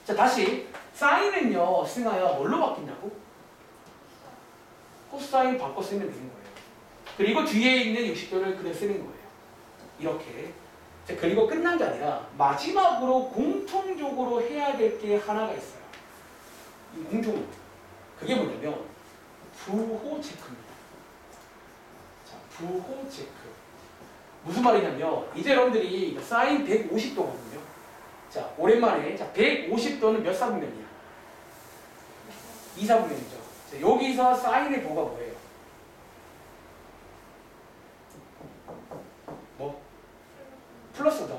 자, 다시 사인은요. 승하야 뭘로 바뀌냐고? 코사인 바꿔 쓰면 되는 거예요. 그리고 뒤에 있는 60도를 그냥 쓰는 거예요. 이렇게. 자, 그리고 끝난 게 아니라 마지막으로 공통적으로 해야 될 게 하나가 있어요. 이 공통으로. 그게 뭐냐면 부호 체크입니다. 자, 부호 체크. 무슨 말이냐면 이제 여러분들이 사인 150도거든요. 자, 오랜만에 자, 150도는 몇 사분면이야? 2사분면이죠. 자, 여기서 사인의 부호가 뭐예요? 뭐?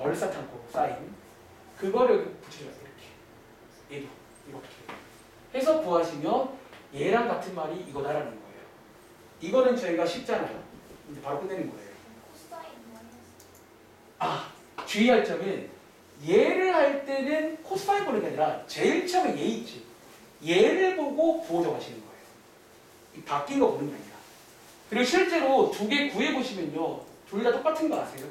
월사탄고 사인 그거를 여기 붙여줘요. 이렇게 얘도 이렇게 해서 구하시면 얘랑 같은 말이 이거다라는 거예요. 이거는 저희가 쉽잖아요. 이제 바로 끝내는 거예요. 아, 주의할 점은 얘를 할 때는 코사인 보는 게 아니라 제일 처음에 얘 있지. 얘를 보고 부호 정하시는 거예요. 이 바뀐 거 보는 게 아니라. 그리고 실제로 두 개 구해보시면요. 둘 다 똑같은 거 아세요?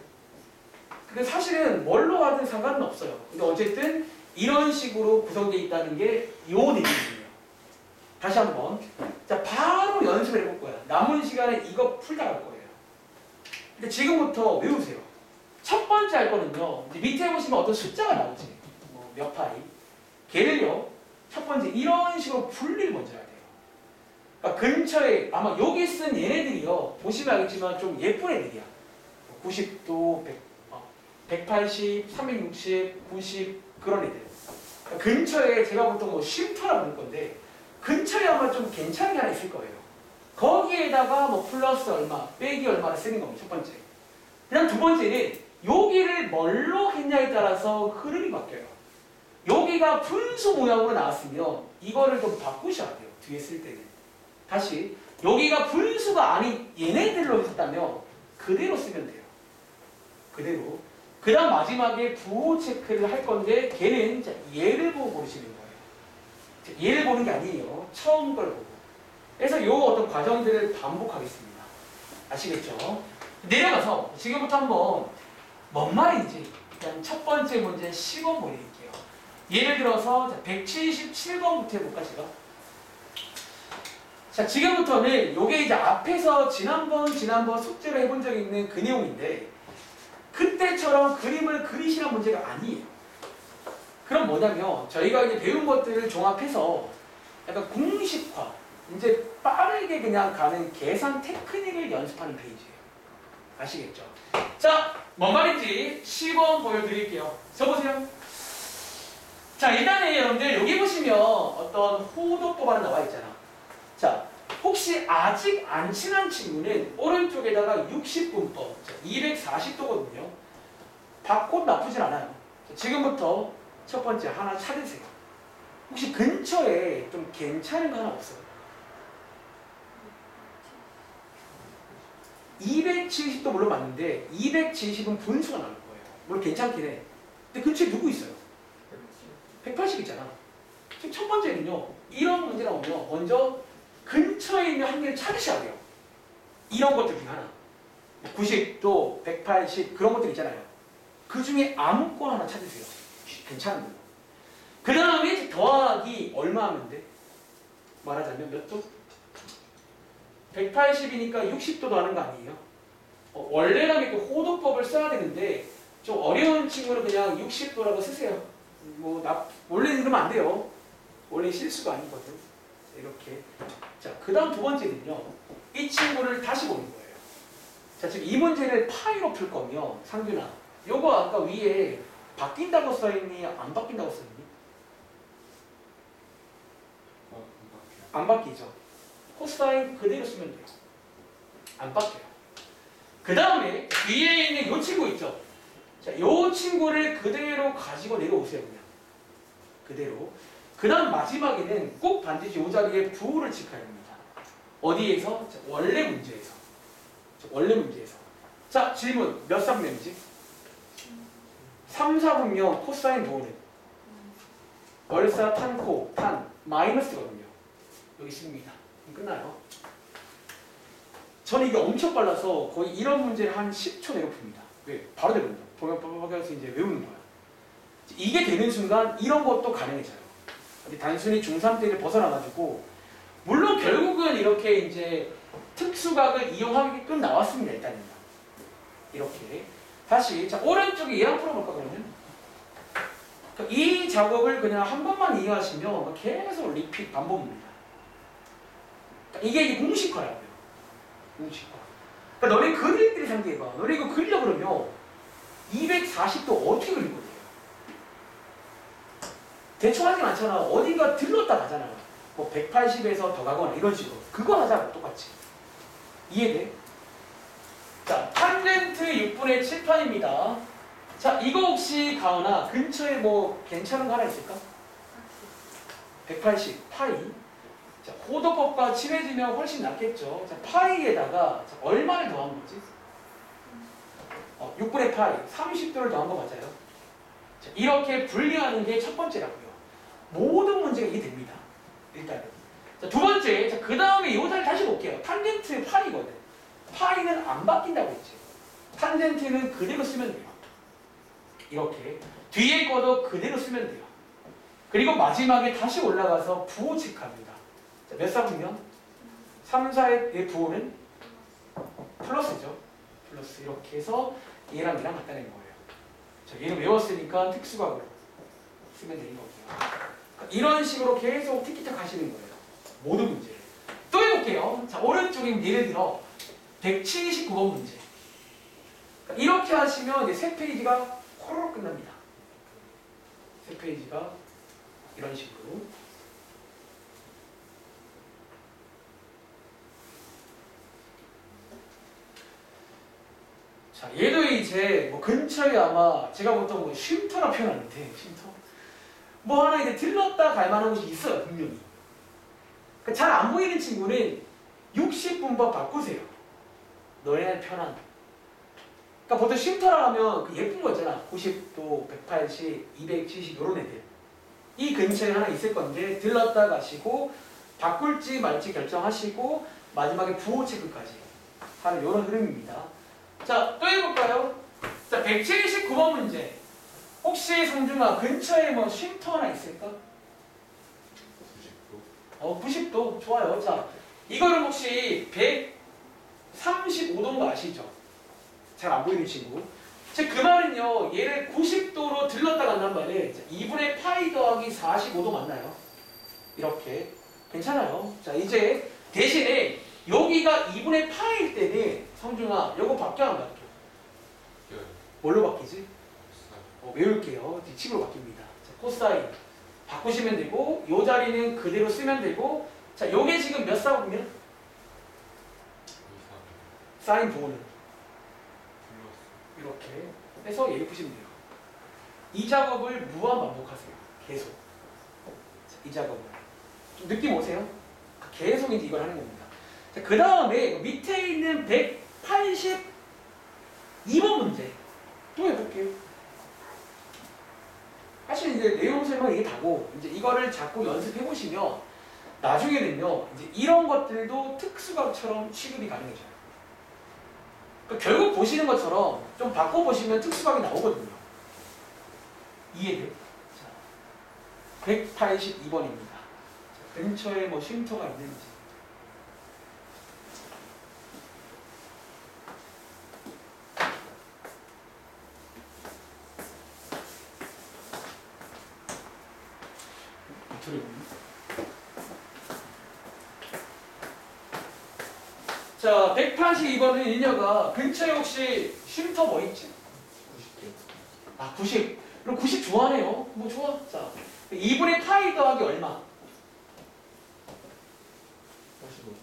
근데 사실은 뭘로 하든 상관은 없어요. 근데 어쨌든 이런 식으로 구성되어 있다는 게 요 내용이에요. 다시 한번. 자, 바로 연습을 해볼 거야. 남은 시간에 이거 풀다 갈 거예요. 근데 지금부터 외우세요. 첫 번째 할 거는요. 이제 밑에 보시면 어떤 숫자가 나오지. 뭐 몇 파이. 걔를요. 첫 번째 이런 식으로 분리를 먼저 해야 돼요. 그러니까 근처에 아마 여기 쓴 얘네들이요. 보시면 알겠지만 좀 예쁜 애들이야. 90도, 180, 360, 90 그런 애들. 그러니까 근처에 제가 보통 뭐 쉼터라고 부를 건데 근처에 아마 좀 괜찮은 게 하나 있을 거예요. 거기에다가 뭐 플러스 얼마, 빼기 얼마를 쓰는 겁니다. 첫 번째. 그다음 두 번째는 여기를 뭘로 했냐에 따라서 흐름이 바뀌어요. 여기가 분수 모양으로 나왔으면 이거를 좀 바꾸셔야 돼요. 뒤에 쓸 때는. 다시 여기가 분수가 아닌 얘네들로 했다면 그대로 쓰면 돼요. 그대로. 그 다음 마지막에 부호 체크를 할 건데 걔는 얘를 보고 고르시는 거예요. 얘를 보는 게 아니에요. 처음 걸 보고. 그래서 요 어떤 과정들을 반복하겠습니다. 아시겠죠? 내려가서 지금부터 한번 뭔 말인지 그냥 첫 번째 문제 시범 보여드릴게요. 예를 들어서 177번부터 해볼까 제가? 자, 지금부터는 요게 이제 앞에서 지난번 숙제로 해본 적이 있는 그 내용인데 그때처럼 그림을 그리시는 문제가 아니에요. 그럼 뭐냐면 저희가 이제 배운 것들을 종합해서 약간 공식화, 이제 빠르게 그냥 가는 계산 테크닉을 연습하는 페이지예요. 아시겠죠? 자, 뭔 말인지 시범 보여드릴게요. 써보세요. 자, 일단은 여러분들 여기 보시면 어떤 호도법 하나 나와 있잖아. 자, 혹시 아직 안 친한 친구는 오른쪽에다가 60분법, 240도거든요. 바꽃 나쁘진 않아요. 자, 지금부터 첫 번째 하나 찾으세요. 혹시 근처에 좀 괜찮은 거 하나 없어요? 270도 물론 맞는데 270은 분수가 나올 거예요. 물론 괜찮긴 해. 근데 근처에 누구 있어요? 180 있잖아. 지금 첫 번째는요. 이런 문제 나오면 먼저 근처에 있는 한 개를 찾으셔야 돼요. 이런 것들 중에 하나. 90도, 180 그런 것들 있잖아요. 그 중에 아무거나 하나 찾으세요. 괜찮은 걸로. 그 다음에 더하기 얼마 하면 돼? 말하자면 몇 도? 180이니까 60도 더하는 거 아니에요? 원래라면 그 호도법을 써야 되는데 좀 어려운 친구는 그냥 60도라고 쓰세요. 원래는 그러면 안 돼요. 원래 실수가 아니거든. 이렇게. 자, 그 다음 두 번째는요. 이 친구를 다시 보는 거예요. 자, 지금 이 문제를 파이로 풀 거면 상균아, 요거 아까 위에 바뀐다고 써있니? 안 바뀐다고 써있니? 안 바뀌죠. 코사인 그대로 쓰면 돼요. 안 바뀌어요. 그 다음에 위에 있는 요 친구 있죠? 자, 요 친구를 그대로 가지고 내려오세요. 그냥. 그대로. 그 다음 마지막에는 꼭 반드시 이 자리에 부호를 체크해야 됩니다. 어디에서? 자, 원래 문제에서. 자, 원래 문제에서. 자, 질문. 몇 사분면이지? 3, 4분면 코사인 부호는? 월사, 탄, 코, 탄, 마이너스거든요. 여기 있습니다. 끝나요. 저는 이게 엄청 빨라서 거의 이런 문제를 한 10초 내로 풉니다. 왜? 바로 되거든요. 보면 해서 이제 외우는 거야. 이게 되는 순간 이런 것도 가능해져요. 단순히 중3 때를 벗어나가지고 물론 결국은 이렇게 이제 특수각을 이용하게끔 나왔습니다. 일단은요. 이렇게 다시 자 오른쪽에 얘랑 풀어볼까 그러면? 이 작업을 그냥 한 번만 이해하시면 계속 리핏 반복입니다. 이게 공식화라고요. 공식화. 그러니까 너네 그릴들이 상대해봐. 너네 이거 그리려 그러면 240도 어떻게 그릴 거예요? 대충 하진 않잖아. 어딘가 들렀다 가잖아. 뭐 180에서 더 가거나 이런 식으로. 그거 하자고 똑같이. 이해돼? 자, 탄젠트 6분의 7판입니다. 자, 이거 혹시 가오나 근처에 뭐 괜찮은 거 하나 있을까? 180 파이. 자, 호도법과 친해지면 훨씬 낫겠죠. 자, 파이에다가 자, 얼마를 더한 거지? 6분의 파이, 30도를 더한 거 맞아요. 자, 이렇게 분리하는 게 첫 번째라고요. 모든 문제가 이해됩니다. 일단은. 자, 두 번째, 자, 그 다음에 이 자리 다시 볼게요. 탄젠트 파이거든. 파이는 안 바뀐다고 했지. 탄젠트는 그대로 쓰면 돼요. 이렇게. 뒤에 거도 그대로 쓰면 돼요. 그리고 마지막에 다시 올라가서 부호 체크합니다. 자, 몇 사분면? 3, 4의 부호는 플러스죠. 플러스. 이렇게 해서 얘랑 갖다 낸 거예요. 자, 얘는 외웠으니까 특수각으로 쓰면 되는 거고요. 이런 식으로 계속 티키타 가시는 거예요. 모든 문제를. 또 해볼게요. 자, 오른쪽에 예를 들어 179번 문제. 이렇게 하시면 이제 세 페이지가 호로록 끝납니다. 세 페이지가 이런 식으로. 자, 얘도 이제 뭐 근처에 아마 제가 보통 뭐 쉼터라 표현하는데, 쉼터? 뭐 하나 이제 들렀다 갈 만한 곳이 있어요, 분명히. 그러니까 잘 안 보이는 친구는 60분법 바꾸세요. 너네 편한. 그러니까 보통 쉼터라 하면 그 예쁜 거 있잖아. 90도, 180, 270 이런 애들. 이 근처에 하나 있을 건데 들렀다 가시고 바꿀지 말지 결정하시고 마지막에 부호 체크까지 하는 이런 흐름입니다. 자, 또 해볼까요? 자, 179번 문제. 혹시 성중아 근처에 뭐 쉼터 하나 있을까? 90도. 90도 좋아요. 자, 이거는 혹시 135도인 거 아시죠? 잘 안 보이는 친구. 즉 그 말은요, 얘를 90도로 들렀다 간단 말이에요. 2분의 파이 더하기 45도 맞나요? 이렇게 괜찮아요. 자, 이제 대신에 여기가 2분의 파이일 때는 성중아, 요거 바뀌어 안 바뀌어? 뭘로 바뀌지? 외울게요. 뒷집으로 바뀝니다. 자, 코사인 바꾸시면 되고, 요 자리는 그대로 쓰면 되고, 자, 요게 지금 몇 사분면? 사인 부호는 이렇게 해서 얘를 푸시면 돼요. 이 작업을 무한 반복하세요. 계속. 자, 이 작업을. 좀 느낌 오세요? 계속 이제 이걸 하는 겁니다. 자, 그 다음에 밑에 있는 182번 문제 또 해볼게요. 사실 이제 내용 설명 이게 다고 이제 이거를 자꾸 연습해 보시면 나중에는요 이제 이런 것들도 특수각처럼 취급이 가능해져요. 그러니까 결국 보시는 것처럼 좀 바꿔 보시면 특수각이 나오거든요. 이해돼요? 자, 182번입니다. 근처에 뭐 쉼터가 있는지. 자, 182번은 인여가 근처에 혹시 쉼터 뭐 있지? 90개. 아, 90. 그럼 90 좋아하네요. 뭐 좋아. 자, 2분의 파이 더하기 얼마? 45도.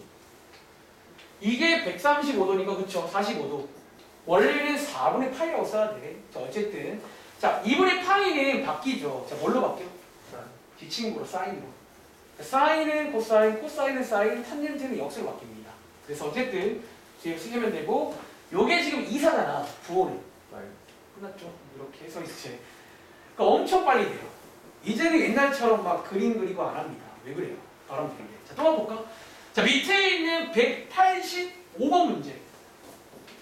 이게 135도니까 그쵸? 45도. 원래는 4분의 파이라고 써야 돼. 자, 어쨌든. 자, 2분의 파이는 바뀌죠. 자, 뭘로 바뀌어? 뒷친구로, 사인으로. 사인은 코사인, 코사인은 사인, 탄젠트는 역수로 바뀝니다. 그래서 어쨌든 뒤에 쓰시면 되고, 요게 지금 2사잖아, 부호는. 끝났죠? 이렇게 해서 이제. 그러니까 엄청 빨리 돼요. 이제는 옛날처럼 막 그림 그리고 안 합니다. 왜 그래요? 바람 피는 게. 자, 또 한번 볼까? 자, 밑에 있는 185번 문제.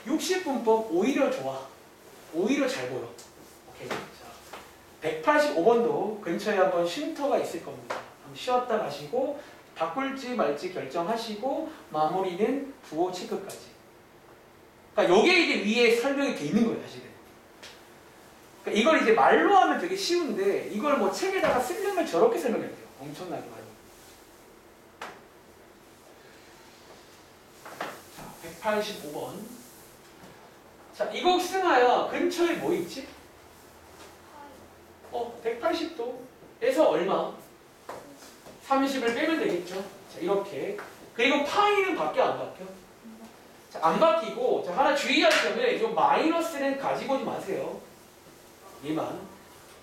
60분법 오히려 좋아. 오히려 잘 보여. 오케이. 자, 185번도 근처에 한번 쉼터가 있을 겁니다. 한번 쉬었다 가시고 바꿀지 말지 결정하시고 마무리는 부호 체크까지. 그러니까 요게 이제 위에 설명이 돼 있는 거예요, 사실은. 그러니까 이걸 이제 말로 하면 되게 쉬운데 이걸 뭐 책에다가 쓰려면 저렇게 설명해야 돼요. 엄청나게 많이. 자, 185번. 자, 이거 승하야 근처에 뭐 있지? 180도에서 얼마? 30을 빼면 되겠죠. 자, 이렇게. 그리고 파이는 바뀌어 안 바뀌어? 자, 안 바뀌고, 자, 하나 주의할 점은 이 마이너스는 가지고 오지 마세요. 얘만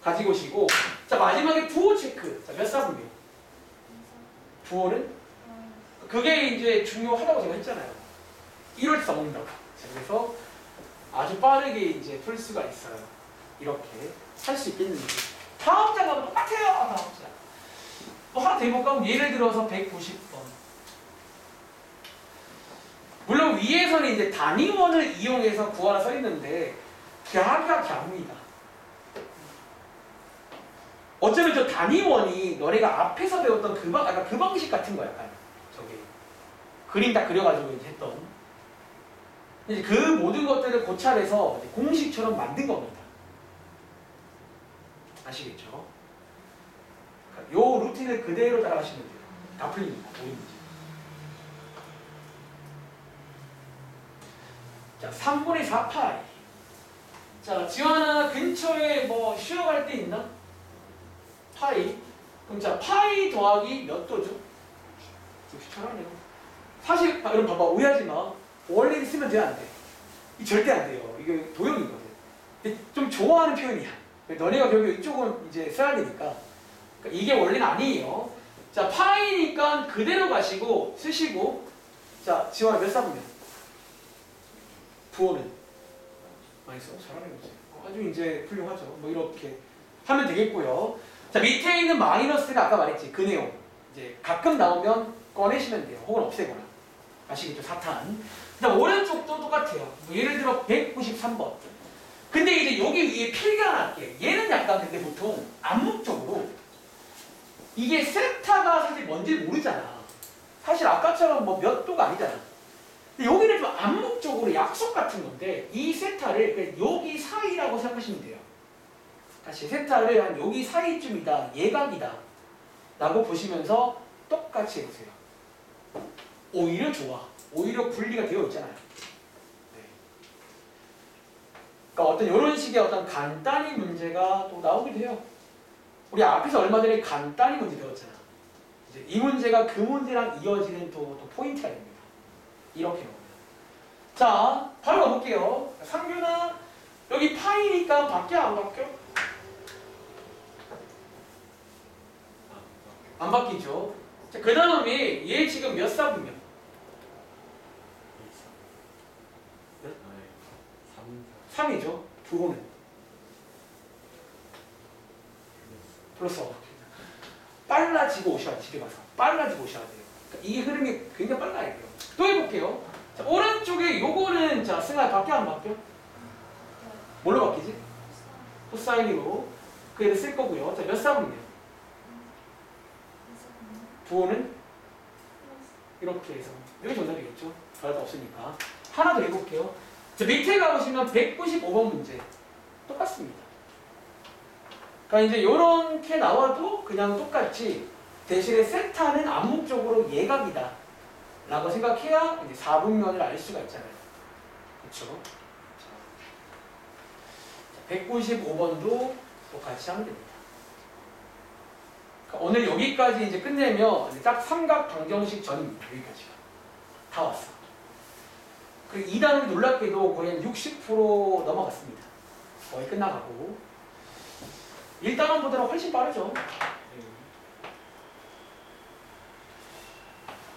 가지고 오시고 자 마지막에 부호 체크. 자 몇 사분면? 부호는? 그게 이제 중요하다고 제가 했잖아요. 이럴 때 써먹는다고. 자, 그래서 아주 빠르게 이제 풀 수가 있어요. 이렇게 할 수 있겠는지. 다음 장하고 똑같아요. 다음 장. 또 하나 더 해볼까? 예를 들어서 190번. 물론 위에서는 이제 단위원을 이용해서 구하라 써 있는데 갸가 갸입니다. 어쩌면 저 단위원이 너네가 앞에서 배웠던 약간 그 방식 같은 거야. 약간 저기 그림 다 그려가지고 이제 했던. 이제 그 모든 것들을 고찰해서 공식처럼 만든 겁니다. 아시겠죠? 그러니까 요 루틴을 그대로 따라가시면 돼요. 다 풀립니다. 모든 문제. 자, 3분의 4파이. 자, 지원아 근처에 뭐 쉬어갈 데 있나? 파이. 그럼 자, 파이 더하기 몇 도죠? 귀찮아요. 사실 여러분 봐봐. 오해하지 마. 원래 쓰면 돼, 안 돼? 이 절대 안 돼요. 이게 도형이거든. 근데 좀 좋아하는 표현이야. 너네가 결국 이쪽은 이제 써야 되니까. 그러니까 이게 원래는 아니에요. 자, 파이니까 그대로 가시고 쓰시고. 자, 지원아 몇 사분면? 부호는? 많이 써. 잘하는 거지. 아주 이제 훌륭하죠. 뭐 이렇게 하면 되겠고요. 자, 밑에 있는 마이너스가 아까 말했지. 그 내용. 이제 가끔 나오면 꺼내시면 돼요. 혹은 없애거나. 아시겠죠? 사탄. 그다음 오른쪽도 똑같아요. 뭐 예를 들어 193번. 근데 이제 여기 위에 필기가 할게. 얘는 약간 근데 보통 암묵적으로 이게 세타가 사실 뭔지 모르잖아. 사실 아까처럼 뭐 몇 도가 아니잖아. 근데 여기는 좀 암묵적으로 약속 같은 건데 이 세타를 그냥 여기 사이라고 생각하시면 돼요. 다시 세타를 한 여기 사이쯤이다. 예각이다. 라고 보시면서 똑같이 해보세요. 오히려 좋아. 오히려 분리가 되어 있잖아요. 네. 그러니까 어떤 이런 식의 어떤 간단히 문제가 또 나오기도 해요. 우리 앞에서 얼마 전에 간단히 문제 배웠잖아. 이제 이 문제가 그 문제랑 이어지는 또 포인트가 됩니다. 이렇게 나옵니다. 자, 바로 가볼게요. 상규나 여기 파이니까 바뀌어 안 바뀌어? 안 바뀌죠. 자, 그 다음에 얘 지금 몇 사분면? 3이죠. 부호는 플러스 빨라지고 오셔야 돼요. 집에 가서 빨라지고 오셔야 돼요. 그러니까 이 흐름이 굉장히 빨라야 돼요. 또 해볼게요. 자, 오른쪽에 요거는 자 승아 바뀌어 안 바뀌어? 뭘로 바뀌지? 코사인으로 그래도 쓸 거고요. 자, 몇 사분면? 부호는 이렇게 해서 여기 정답이겠죠. 별거 없으니까. 하나 더 해볼게요. 자, 밑에 가보시면 195번 문제 똑같습니다. 그러니까 이제 요렇게 나와도 그냥 똑같이 대신에 세타는 암묵적으로 예각이다 라고 생각해야 이제 4분면을 알 수가 있잖아요. 그렇죠? 195번도 똑같이 하면 됩니다. 그러니까 오늘 여기까지 이제 끝내면 딱 삼각 방정식 전입니다. 여기까지가 다 왔어. 그리고 2단원이 놀랍게도 거의 한 60% 넘어갔습니다. 거의 끝나가고 1단원보다는 훨씬 빠르죠.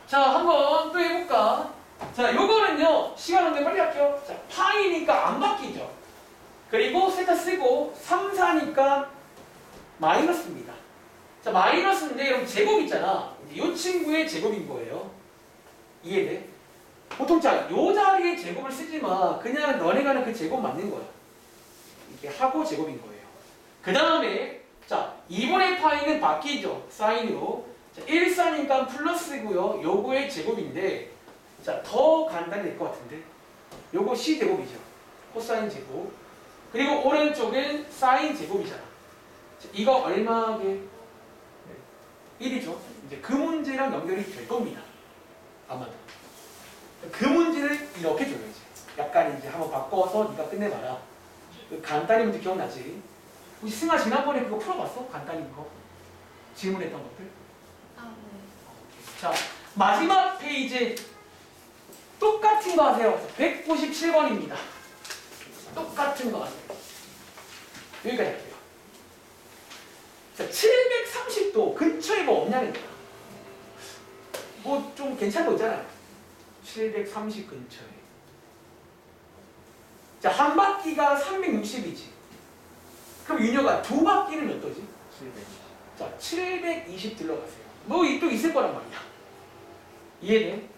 자, 한번 또 해볼까? 자, 요거는요 시간 없는데 빨리 할게요. 자, 파이니까 안 바뀌죠. 그리고 세타 쓰고 3, 4니까 마이너스입니다. 자, 마이너스인데 여러분 제곱 있잖아. 이 친구의 제곱인 거예요. 이해돼? 보통 자, 요 자리에 제곱을 쓰지 마. 그냥 너네가 하는 그 제곱 맞는 거야. 이렇게 하고 제곱인 거예요. 그 다음에 자, 2분의 파이는 바뀌죠. 사인으로. 자, 1, 4니까 플러스고요. 요거의 제곱인데 자, 더 간단히 될 것 같은데 요거 C 제곱이죠. 코사인 제곱. 그리고 오른쪽은 사인 제곱이잖아. 자, 이거 얼마게? 1이죠. 이제 그 문제랑 연결이 될 겁니다. 아마도. 그 문제를 이렇게 줘야지. 약간 이제 한번 바꿔서 네가 끝내봐라. 그 간단히 문제 기억나지? 혹시 승아 지난번에 그거 풀어봤어? 간단히 거? 질문했던 것들?
아, 네.
자, 마지막 페이지 똑같은 거 하세요. 197번입니다. 똑같은 거 하세요. 여기까지 할게요. 자, 730도 근처에 뭐 없냐는 거야. 뭐 좀 괜찮은 거 있잖아요. 730 근처에. 자, 한 바퀴가 360이지. 그럼 윤여가 두 바퀴는 몇 도지?
720.
자, 720 들러가세요. 뭐 또 있을 거란 말이야. 이해돼?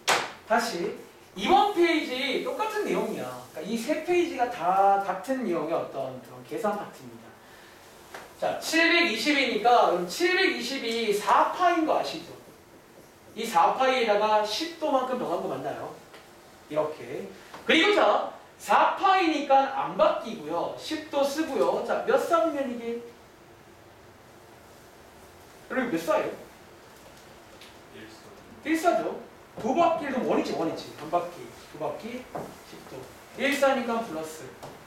다시 이번 페이지 똑같은 내용이야. 그러니까 이 세 페이지가 다 같은 내용의 어떤 그런 계산 파트입니다. 자, 720이니까 그럼 720이 4파인 거 아시죠? 이 4파이에다가 10도만큼 더한 거 맞나요? 이렇게. 그리고 자, 4파이니까 안 바뀌고요. 10도 쓰고요. 자, 몇 쌍면 이게? 여러분 몇 사예요? 1사죠. 두 바퀴도 원이지. 한 바퀴, 두 바퀴, 10도. 1사니까 플러스.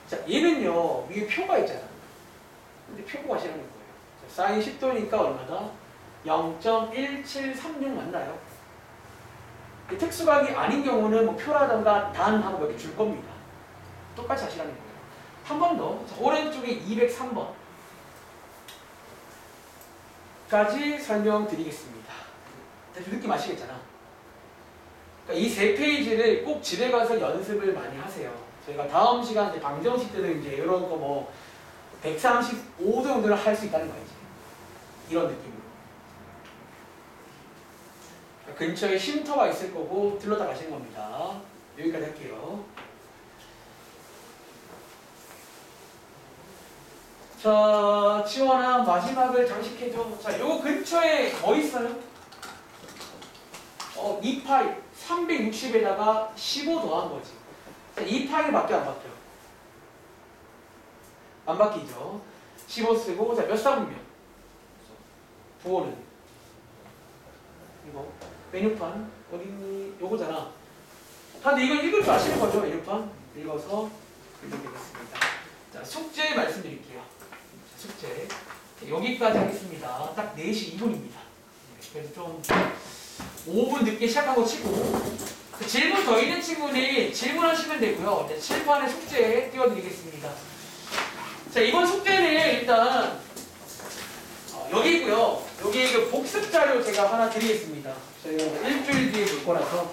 자, 얘는요, 위에 표가 있잖아. 근데 표고 하시는 거예요. 자, 사인 10도니까 얼마다? 0.1736 맞나요? 특수각이 아닌 경우는 뭐 표라던가 단 하고 이렇게 줄 겁니다. 똑같이 하시라는 거예요. 한 번 더. 자, 오른쪽에 203번. 까지 설명드리겠습니다. 대충 느낌 아시겠잖아. 그러니까 이 세 페이지를 꼭 집에 가서 연습을 많이 하세요. 저희가 다음 시간 이제 방정식 때는 이제 이런 거 뭐 135 정도를 할 수 있다는 거지. 이런 느낌으로. 그러니까 근처에 쉼터가 있을 거고 들렀다 가시는 겁니다. 여기까지 할게요. 자, 지원아 마지막을 장식해줘. 자, 요 근처에 뭐 있어요? 2파이 360에다가 15 더한 거지. 자, 2파이 바뀌어 안 바뀌어? 안 바뀌죠. 15 쓰고 자, 몇 쌍면? 9호는 이거 메뉴판 어딨니? 요거잖아. 근데 이걸 읽을 줄 아시는 거죠? 메뉴판 읽어서 읽으면 되겠습니다. 자, 숙제 말씀드릴게요. 숙제 여기까지 하겠습니다. 딱 4시 2분입니다. 그래서 좀 5분 늦게 시작한 거 치고 질문 더 있는 친구는 질문하시면 되고요. 이제 칠판에 숙제 띄워드리겠습니다. 자, 이번 숙제는 일단 여기 있고요. 여기 그 복습 자료 제가 하나 드리겠습니다. 저희가 일주일 뒤에 볼 거라서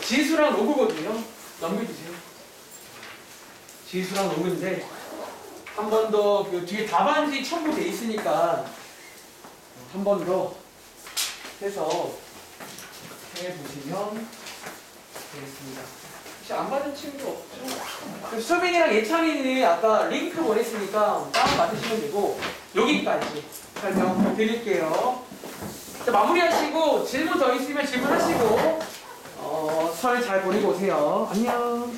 지수랑 로그거든요. 넘겨주세요. 지수랑 로그인데 한 번 더 그 뒤에 답안지 첨부돼 있으니까 한 번 더 해서 해보시면 되겠습니다. 혹시 안 받은 친구 없죠? 수빈이랑 예찬이는 아까 링크 보냈으니까 다운받으시면 되고 여기까지 설명드릴게요. 자, 마무리하시고 질문 더 있으면 질문하시고 설 잘 보내고 오세요. 안녕.